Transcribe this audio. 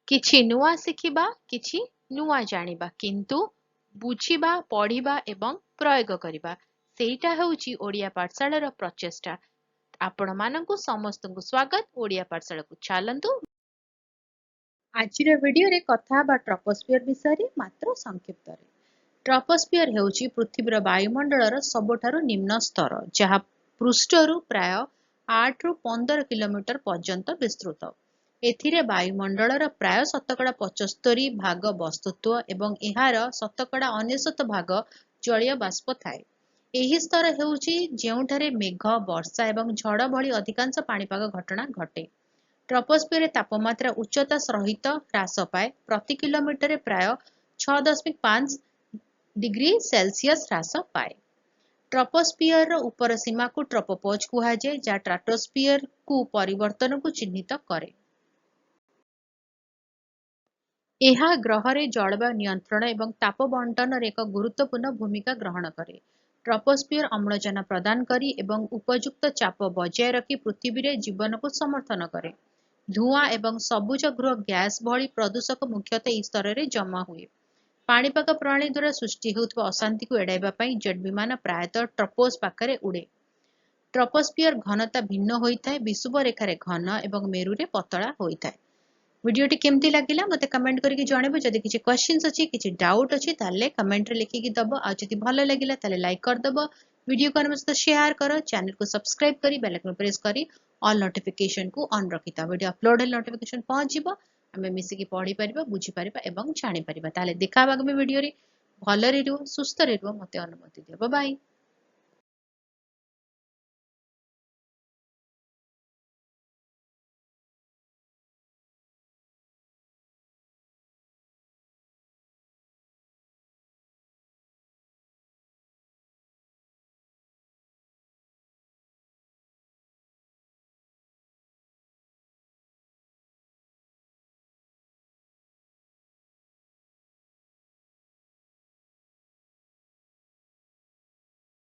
କିଛି ନୂଆ ଶିଖିବା, କିଛି ନୂଆ ଜାଣିବା, କିନ୍ତୁ ବୁଝିବା, ପଢିବା ଏବଂ ପ୍ରୟୋଗ କରିବା ସେଇଟା ହେଉଛି ଓଡ଼ିଆ ପାଠଶାଳାର ପ୍ରଚେଷ୍ଟା। ଆପଣମାନଙ୍କୁ ସମସ୍ତଙ୍କୁ ସ୍ୱାଗତ ଓଡ଼ିଆ ପାଠଶାଳାକୁ। ଚାଲନ୍ତୁ ଆଜିର ଭିଡିଓରେ କଥା ହେବା ଟ୍ରପୋସ୍ଫିୟର ବିଷୟରେ ମାତ୍ର ସଂକ୍ଷିପ୍ତରେ। ଟ୍ରପୋସ୍ଫିୟର ହେଉଛି ପୃଥିବୀର ବାୟୁମଣ୍ଡଳର ସବୁଠାରୁ ନିମ୍ନ ସ୍ତର, ଯାହା ପୃଷ୍ଠରୁ ପ୍ରାୟ 8 ରୁ 15 କିଲୋମିଟର ପର୍ଯ୍ୟନ୍ତ ବିସ୍ତୃତ। ଏଥିରେ ବାୟୁମଣ୍ଡଳର ପ୍ରାୟ ଶତକଡ଼ା 75 ଭାଗ ବସ୍ତୁତ୍ୱ ଏବଂ ଏହାର ଶତକଡ଼ା 99 ଭାଗ ଜଳୀୟ ବାଷ୍ପ ଥାଏ। ଏହି ସ୍ତର ହେଉଛି ଯେଉଁଠାରେ ମେଘ, ବର୍ଷା ଏବଂ ଝଡ଼ ଭଳି ଅଧିକାଂଶ ପାଣିପାଗ ଘଟଣା ଘଟେ। ଟ୍ରପୋସ୍ଫିୟରରେ ତାପମାତ୍ରା ଉଚ୍ଚତା ସହିତ ହ୍ରାସ ପାଏ, ପ୍ରତି କିଲୋମିଟରରେ ପ୍ରାୟ 6.5 ଡିଗ୍ରୀ ସେଲସିୟସ୍ ହ୍ରାସ ପାଏ। ଟ୍ରପୋସ୍ଫିୟରର ଉପର ସୀମାକୁ ଟ୍ରୋପୋପଜ କୁହାଯାଏ, ଯାହା ଷ୍ଟ୍ରାଟୋସ୍ଫିୟରକୁ ପରିବର୍ତ୍ତନକୁ ଚିହ୍ନିତ କରେ। ଏହା ଗ୍ରହରେ ଜଳବାୟୁ ନିୟନ୍ତ୍ରଣ ଏବଂ ତାପ ବଣ୍ଟନରେ ଏକ ଗୁରୁତ୍ୱପୂର୍ଣ୍ଣ ଭୂମିକା ଗ୍ରହଣ କରେ। ଟ୍ରପୋସ୍ଫିୟର ଅମ୍ଳଜାନ ପ୍ରଦାନ କରି ଏବଂ ଉପଯୁକ୍ତ ଚାପ ବଜାୟ ରଖି ପୃଥିବୀରେ ଜୀବନକୁ ସମର୍ଥନ କରେ। ଧୂଆଁ ଏବଂ ସବୁଜ ଗୃହ ଗ୍ୟାସ୍ ଭଳି ପ୍ରଦୂଷକ ମୁଖ୍ୟତଃ ଏହି ସ୍ତରରେ ଜମା ହୁଏ। ପାଣିପାଗ ପ୍ରଣାଳୀ ଦ୍ୱାରା ସୃଷ୍ଟି ହେଉଥିବା ଅଶାନ୍ତିକୁ ଏଡ଼ାଇବା ପାଇଁ ଜେଟ୍ ବିମାନ ପ୍ରାୟତଃ ଟ୍ରପୋସ୍ ପାଖରେ ଉଡ଼େ। ଟ୍ରପୋସ୍ଫିୟର ଘନତା ଭିନ୍ନ ହୋଇଥାଏ, ବିଷୁବ ରେଖାରେ ଘନ ଏବଂ ମେରୁରେ ପତଳା ହୋଇଥାଏ। ଭିଡିଓଟି କେମିତି ଲାଗିଲା ମୋତେ କମେଣ୍ଟ କରିକି ଜଣେଇବ। ଯଦି କିଛି କ୍ୱେଶ୍ଚିନ୍ସ ଅଛି, କିଛି ଡାଉଟ୍ ଅଛି, ତାହେଲେ କମେଣ୍ଟରେ ଲେଖିକି ଦବ। ଆଉ ଯଦି ଭଲ ଲାଗିଲା ତାହେଲେ ଲାଇକ୍ କରିଦବ, ଭିଡିଓକୁ ଆମ ସହିତ ସେୟାର କର, ଚ୍ୟାନେଲକୁ ସବସ୍କ୍ରାଇବ କରି ବେଲ୍ ଆଇକନ୍ ପ୍ରେସ୍ କରି ଅଲ୍ ନୋଟିଫିକେସନକୁ ଅନ୍ ରଖିଥାଅ। ଭିଡିଓ ଅପଲୋଡ ହେଲେ ନୋଟିଫିକେସନ ପହଞ୍ଚିବ, ଆମେ ମିଶିକି ପଢିପାରିବା, ବୁଝିପାରିବା ଏବଂ ଜାଣିପାରିବା। ତାହେଲେ ଦେଖା ହେବା ଆଗାମୀ ଭିଡିଓରେ। ଭଲରେ ରୁହ, ସୁସ୍ଥରେ ରୁହ, ମୋତେ ଅନୁମତି ଦିଅ। Bye bye.